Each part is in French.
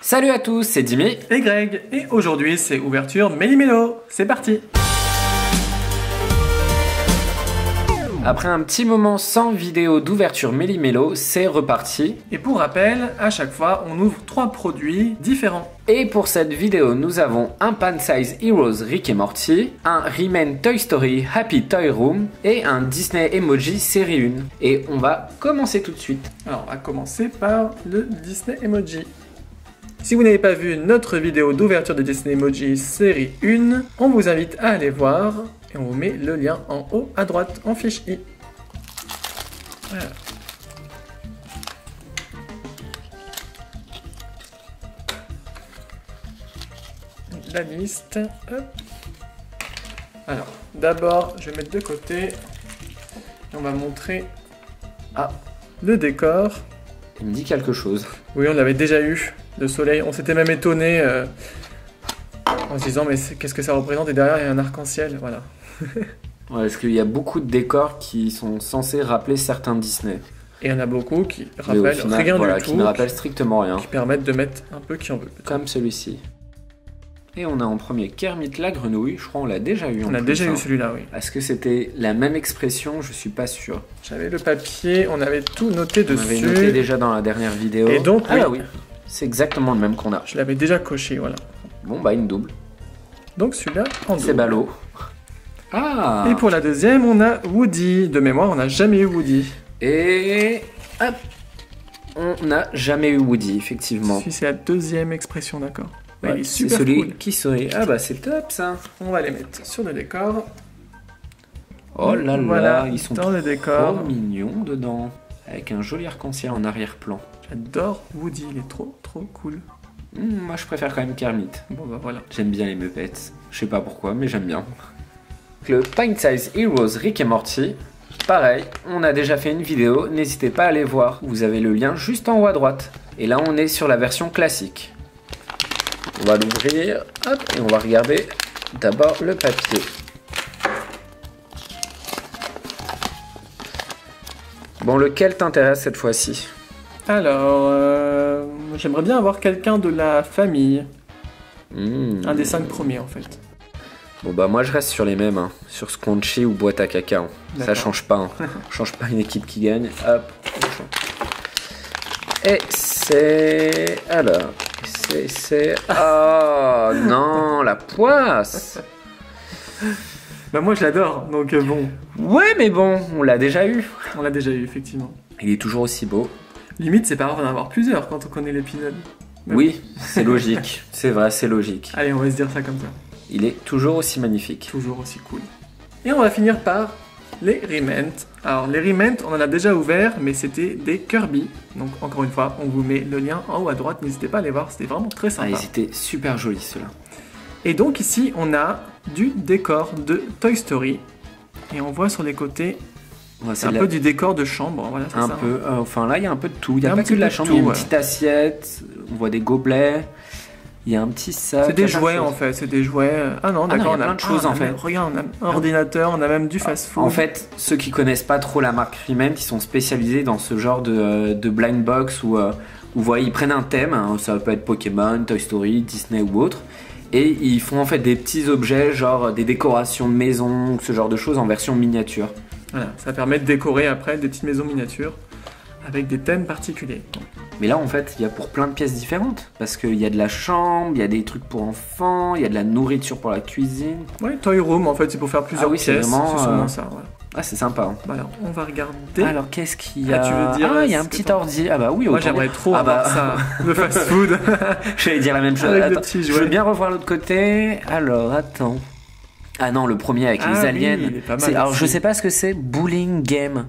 Salut à tous, c'est Dimi et Greg, et aujourd'hui c'est ouverture Méli-Mélo, c'est parti. Après un petit moment sans vidéo d'ouverture Méli-Mélo, c'est reparti. Et pour rappel, à chaque fois on ouvre 3 produits différents. Et pour cette vidéo, nous avons un Pan Size Heroes Rick et Morty, un Rayman Toy Story Happy Toy Room et un Disney Emoji série 1. Et on va commencer tout de suite. Alors on va commencer par le Disney Emoji. Si vous n'avez pas vu notre vidéo d'ouverture de Disney Emoji série 1, on vous invite à aller voir et on vous met le lien en haut à droite en fiche I. Voilà. La liste. Hop. Alors, d'abord, je vais mettre de côté et on va montrer le décor. Il me dit quelque chose. Oui, on l'avait déjà eu. Le soleil, on s'était même étonné en se disant mais qu'est-ce que ça représente, et derrière il y a un arc-en-ciel, voilà. Ouais, parce qu'il y a beaucoup de décors qui sont censés rappeler certains Disney. Et il y en a beaucoup qui rappellent rien du tout, qui ne rappellent strictement rien. Qui permettent de mettre un peu qui on veut. Comme celui-ci. Et on a en premier Kermit la grenouille, je crois on l'a déjà eu. On a déjà eu celui-là, oui. Est-ce que c'était la même expression? Je suis pas sûr. J'avais le papier, on avait tout noté dessus. On avait noté déjà dans la dernière vidéo. Et donc, oui. C'est exactement le même qu'on a. Je l'avais déjà coché, voilà. Bon, bah une double. Donc celui-là en double. C'est ballot. Ah. Et pour la deuxième, on a Woody. De mémoire, on n'a jamais eu Woody. Et hop, on n'a jamais eu Woody, effectivement. C'est la deuxième expression, d'accord. Ouais, il est c'est super celui cool. Qui sourit. Ah bah c'est top ça. On va les mettre sur le décor. Oh là voilà, là, ils sont dans le décor. trop mignons dedans. Avec un joli arc-en-ciel en arrière-plan. J'adore Woody, il est trop cool. Moi je préfère quand même Kermit. Bon bah voilà. J'aime bien les Muppets. Je sais pas pourquoi, mais j'aime bien. Le Pint Size Heroes Rick et Morty. Pareil, on a déjà fait une vidéo, n'hésitez pas à aller voir. Vous avez le lien juste en haut à droite. Et là on est sur la version classique. On va l'ouvrir, hop, et on va regarder d'abord le papier. Bon, lequel t'intéresse cette fois-ci? Alors, j'aimerais bien avoir quelqu'un de la famille. Un des 5 premiers en fait. Bon bah moi je reste sur les mêmes, hein. Sur Scrunchy ou boîte à caca. Hein. Ça change pas, hein. Change pas une équipe qui gagne. Hop. Et c'est... Alors... C'est... Oh non, la poisse. Bah moi je l'adore, donc bon. Ouais mais bon, on l'a déjà eu. On l'a déjà eu, effectivement. Il est toujours aussi beau. Limite c'est pas grave d'en avoir plusieurs quand on connaît l'épisode. Oui, c'est logique. C'est vrai, c'est logique. Allez, on va se dire ça comme ça. Il est toujours aussi magnifique. Toujours aussi cool. Et on va finir par les Rayman. Alors les Rayman, on en a déjà ouvert, mais c'était des Kirby. Donc encore une fois, on vous met le lien en haut à droite, n'hésitez pas à aller voir, c'était vraiment très sympa. Ah, ils étaient super jolis ceux-là. Et donc ici, on a du décor de Toy Story. Et on voit sur les côtés c'est un peu du décor de chambre. Voilà, un ça, peu, enfin là il y a un peu de tout. Il n'y a pas que de la chambre, il y a une petite assiette, on voit des gobelets. Il y a un petit sac. C'est des jouets en fait, c'est des jouets. Ah non, d'accord, on a plein de choses en fait. Regarde, on a un ordinateur, on a même du fast-food. En fait, ceux qui connaissent pas trop la marque Rayman, ils sont spécialisés dans ce genre de blind box où vous voyez, ils prennent un thème, hein, ça peut être Pokémon, Toy Story, Disney ou autre, et ils font en fait des petits objets, genre des décorations de maison, ce genre de choses en version miniature. Voilà, ça permet de décorer après des petites maisons miniatures avec des thèmes particuliers. Mais là, en fait, il y a pour plein de pièces différentes. Parce qu'il y a de la chambre, il y a des trucs pour enfants, il y a de la nourriture pour la cuisine. Ouais, Toy Room, en fait, c'est pour faire plusieurs pièces. C'est vraiment ça, voilà. Ah, c'est sympa. Hein. Bah alors, on va regarder. Alors, qu'est-ce qu'il y a? Tu veux dire, il y a un petit ordi. Ah bah oui, moi, j'aimerais trop avoir ça. Le fast-food. J'allais dire la même chose. Attends, je veux bien revoir l'autre côté. Alors, attends. Ah non, le premier avec les aliens. Oui, il est pas mal alors, je sais pas ce que c'est. Bowling Game.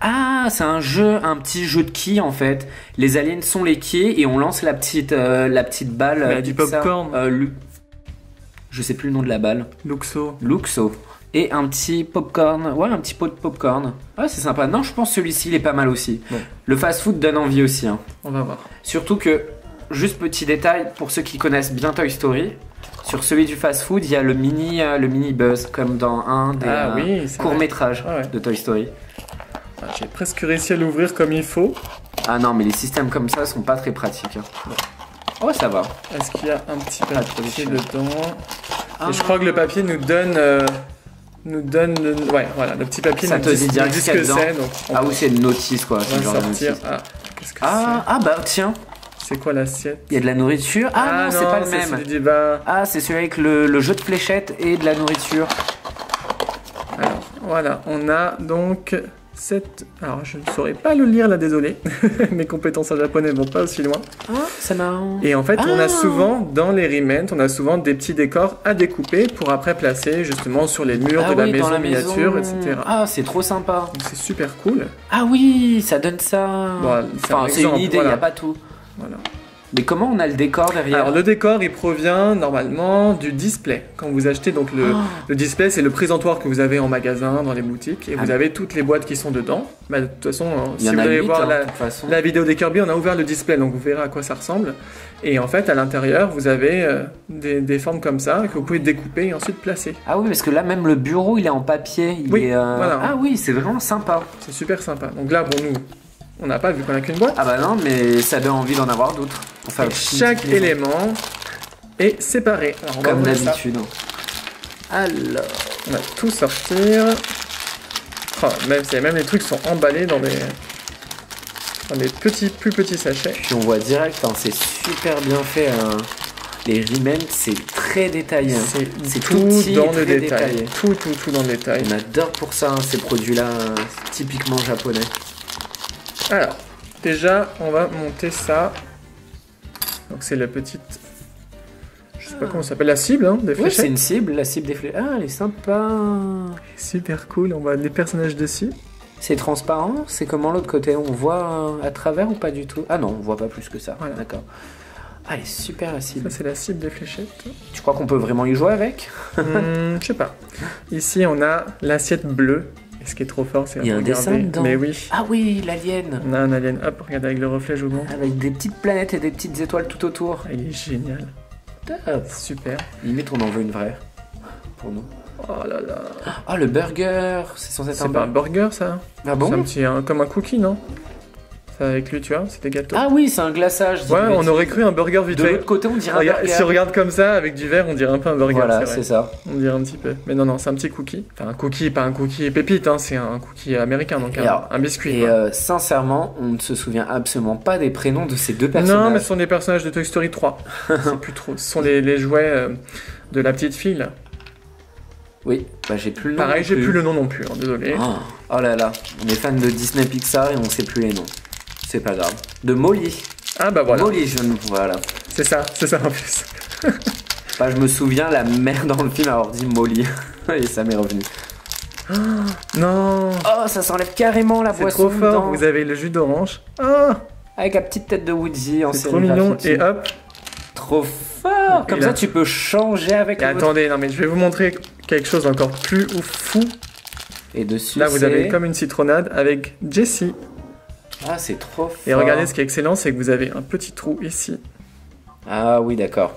Ah, c'est un jeu, un petit jeu de quilles en fait. Les aliens sont les quilles et on lance la petite balle. Il y a du popcorn. Je sais plus le nom de la balle. Luxo. Et un petit popcorn. Ouais, un petit pot de popcorn. Ah, c'est sympa. Non, je pense que celui-ci il est pas mal aussi. Bon. Le fast-food donne envie aussi. Hein. On va voir. Surtout que, juste petit détail pour ceux qui connaissent bien Toy Story. Sur celui du fast-food, il y a le mini Buzz comme dans un des courts-métrages de Toy Story. J'ai presque réussi à l'ouvrir comme il faut. Ah non, mais les systèmes comme ça sont pas très pratiques. Hein. Oh, ça va. Est-ce qu'il y a un petit Pas trop papier cher. dedans? Ah. Et je crois que le papier nous donne ouais, voilà, le petit papier Ça nous te dit direct ce ce qu'il y a que dedans. c'est. Donc Ah oui, c'est une notice quoi. on C'est le va genre de sortir. notice. Ah, qu'est-ce que Ah bah tiens, c'est quoi l'assiette? il y a de la nourriture. Ah non, c'est pas le même. celui du bas. Ah, c'est celui avec le jeu de fléchettes et de la nourriture. Alors, voilà, on a donc cette... Alors, je ne saurais pas le lire là, désolé. Mes compétences en japonais vont pas aussi loin. Ah, c'est marrant. Et en fait, on Ah. a souvent, dans les Riment, on a souvent des petits décors à découper pour après placer justement sur les murs Ah de la oui, dans maison la miniature, maison. etc. Ah, c'est trop sympa. Donc c'est super cool. Ah oui, ça donne ça. Bon, c'est un Enfin, c'est une exemple, idée, il voilà. n'y a pas tout. Voilà. Mais comment on a le décor derrière? Alors le décor, il provient normalement du display. Quand vous achetez donc le display, c'est le présentoir que vous avez en magasin, dans les boutiques, et vous avez toutes les boîtes qui sont dedans. Bah, de toute façon, Il y si en vous a allez 8, voir hein, de toute façon. la vidéo des Kirby, on a ouvert le display, donc vous verrez à quoi ça ressemble. Et en fait, à l'intérieur, vous avez des formes comme ça que vous pouvez découper et ensuite placer. Ah oui, parce que là, même le bureau, il est en papier. Il Oui, est, voilà. Ah oui, c'est vraiment sympa. C'est super sympa. Donc là, bon, nous, on n'a pas vu qu'on a qu'une boîte. Ah bah non, mais ça donne envie d'en avoir d'autres. Enfin, Et chaque élément est séparé. Alors, on va comme ouvrir ça. d'habitude. Alors, On va tout sortir. Oh, même les trucs sont emballés dans des plus petits sachets. puis on voit direct, hein, c'est super bien fait. Hein. Les Riment, c'est très détaillé. Hein. C'est tout tout petit et dans le très détail. détaillé. Tout dans le détail. On adore pour ça, hein, ces produits-là, typiquement japonais. Alors, déjà, on va monter ça. Donc c'est la petite... Je sais pas comment ça s'appelle, la cible hein, des Ouais, c'est fléchettes. une cible, la cible des flèches. Ah, elle est sympa. Super cool, on voit des personnages dessus. C'est transparent. C'est comment l'autre côté? On voit à travers ou pas du tout? Ah non, on voit pas plus que ça. Voilà. D'accord. Ah, elle est super la cible. Ça c'est la cible des fléchettes. Tu crois qu'on peut vraiment y jouer avec? Je sais pas. Ici on a l'assiette bleue. Et ce qui est trop fort, c'est Il y a un regarder. dessin dedans. Mais oui. Ah oui, l'alien. On a un alien. Hop, regardez avec le reflet, j'augmente. Avec des petites planètes et des petites étoiles tout autour. Il est génial. Top. Super. Limite, on en veut une vraie. Pour nous. Oh là là. Ah, le burger. C'est censé être C'est un pas un burger. burger ça? Ah C'est un bon? petit, comme un cookie, non? Ça avec lui, tu vois, c'est des gâteaux. Ah oui, c'est un glaçage. dis ouais, une on bêtise. aurait cru un burger vite De fait. l'autre côté, on dirait un Regarde, burger. si on regarde comme ça, avec du verre, on dirait un peu un burger. Voilà, vrai. c'est ça. On dirait un petit peu. Mais non, c'est un petit cookie. Enfin, un cookie, pas un cookie pépite, hein, c'est un cookie américain, donc Et un, alors, un biscuit. Et quoi. sincèrement, on ne se souvient absolument pas des prénoms de ces deux personnages. Non, mais ce sont des personnages de Toy Story 3. C'est plus trop. Ce sont les jouets de la petite fille, là. Oui, bah j'ai plus le nom. Pareil, non j'ai plus le nom non plus, hein, désolé. Oh là là, on est fan de Disney Pixar et on sait plus les noms. C'est pas grave. De Molly. Ah bah voilà, Molly, voilà. c'est ça en plus. Bah, je me souviens la mère dans le film avoir dit Molly. Et ça m'est revenu. Non, Oh, ça s'enlève carrément la c'est boisson trop fort, dedans. vous avez le jus d'orange. Ah, Avec la petite tête de Woody en c'est trop mignon, et hop. Trop fort. Comme Et ça, là- tu peux changer avec Et le attendez, non mais je vais vous montrer quelque chose d'encore plus fou. Et dessus, Là, vous c'est- avez comme une citronnade avec Jessie. Ah, c'est trop fort. Et regardez, ce qui est excellent, c'est que vous avez un petit trou ici. Ah oui, d'accord.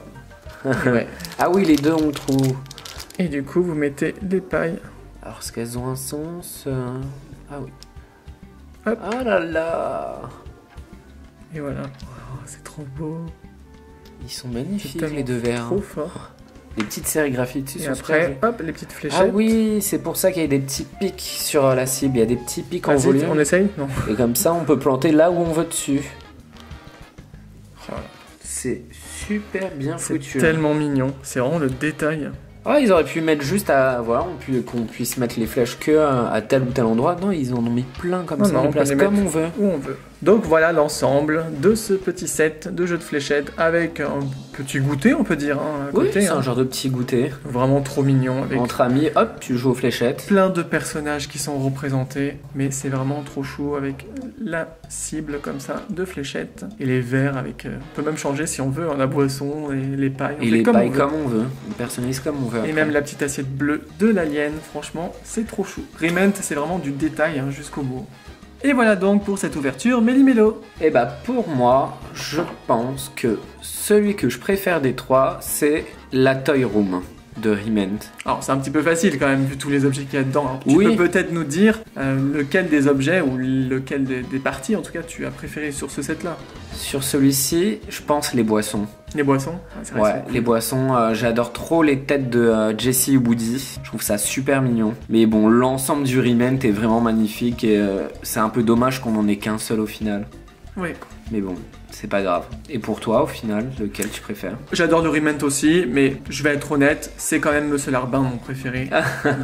Ouais. Ah oui, les deux ont le trou. Et du coup, vous mettez les pailles. Alors, est-ce qu'elles ont un sens Ah oui. Hop. Ah là là. Et voilà. Oh, c'est trop beau. Ils sont C'est magnifiques, tellement les deux verres. Trop fort. Les petites sérigraphies dessus Et sont après, super hop, les petites fléchettes. Ah oui, c'est pour ça qu'il y a des petits pics sur la cible. Il y a des petits pics en Vas-y, volume. on essaye? Non. Et comme ça, on peut planter là où on veut dessus. Voilà. C'est super bien C'est foutu. tellement mignon. C'est vraiment le détail. Ah, ils auraient pu mettre juste à. Voilà, qu'on puisse mettre les flèches que à tel ou tel endroit. Non, ils en ont mis plein comme Non, ça. non, On les on peut place les comme mettre on veut. où on veut. Donc voilà l'ensemble de ce petit set de jeux de fléchettes avec un petit goûter, on peut dire, hein, à Oui, côté. c'est hein. un genre de petit goûter. Vraiment trop mignon avec Entre amis, hop, tu joues aux fléchettes. plein de personnages qui sont représentés, mais c'est vraiment trop chou avec la cible comme ça de fléchettes et les verres avec. On peut même changer si on veut, hein, la boisson et les pailles. On Et fait les comme pailles on veut. comme on veut. On personnalise comme on veut. Et après. même la petite assiette bleue de l'alien, franchement, c'est trop chou. Riment, c'est vraiment du détail hein, jusqu'au bout. Et voilà donc pour cette ouverture Méli-Mélo. Et bah pour moi, je pense que celui que je préfère des trois, c'est la Toy Room. de Riment. Alors c'est un petit peu facile quand même vu tous les objets qu'il y a dedans. Alors, tu Oui. peux peut-être nous dire lequel des objets ou lequel des parties en tout cas tu as préféré sur ce set là. Sur celui-ci, je pense les boissons. Les boissons. C'est vrai que Ouais, c'est cool. les boissons, j'adore trop les têtes de Jessie et Woody. Je trouve ça super mignon. Mais bon, l'ensemble du Riment est vraiment magnifique et c'est un peu dommage qu'on en ait qu'un seul au final. Oui. Mais bon, c'est pas grave. Et pour toi, au final, lequel tu préfères? J'adore le Riment aussi, mais je vais être honnête, c'est quand même Monsieur Larbin mon préféré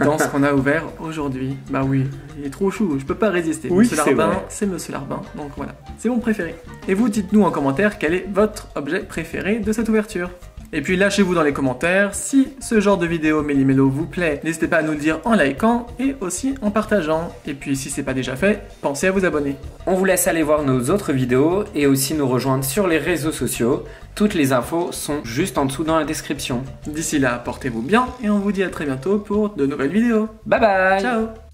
dans ce qu'on a ouvert aujourd'hui. Bah oui, il est trop chou, je peux pas résister. Oui, Monsieur c'est Larbin, vrai. c'est Monsieur Larbin, donc voilà, c'est mon préféré. Et vous, dites-nous en commentaire quel est votre objet préféré de cette ouverture. Et puis lâchez-vous dans les commentaires si ce genre de vidéo Méli-Mélo vous plaît. N'hésitez pas à nous le dire en likant et aussi en partageant. Et puis si c'est pas déjà fait, pensez à vous abonner. On vous laisse aller voir nos autres vidéos et aussi nous rejoindre sur les réseaux sociaux. Toutes les infos sont juste en dessous dans la description. D'ici là, portez-vous bien et on vous dit à très bientôt pour de nouvelles vidéos. Bye bye! Ciao!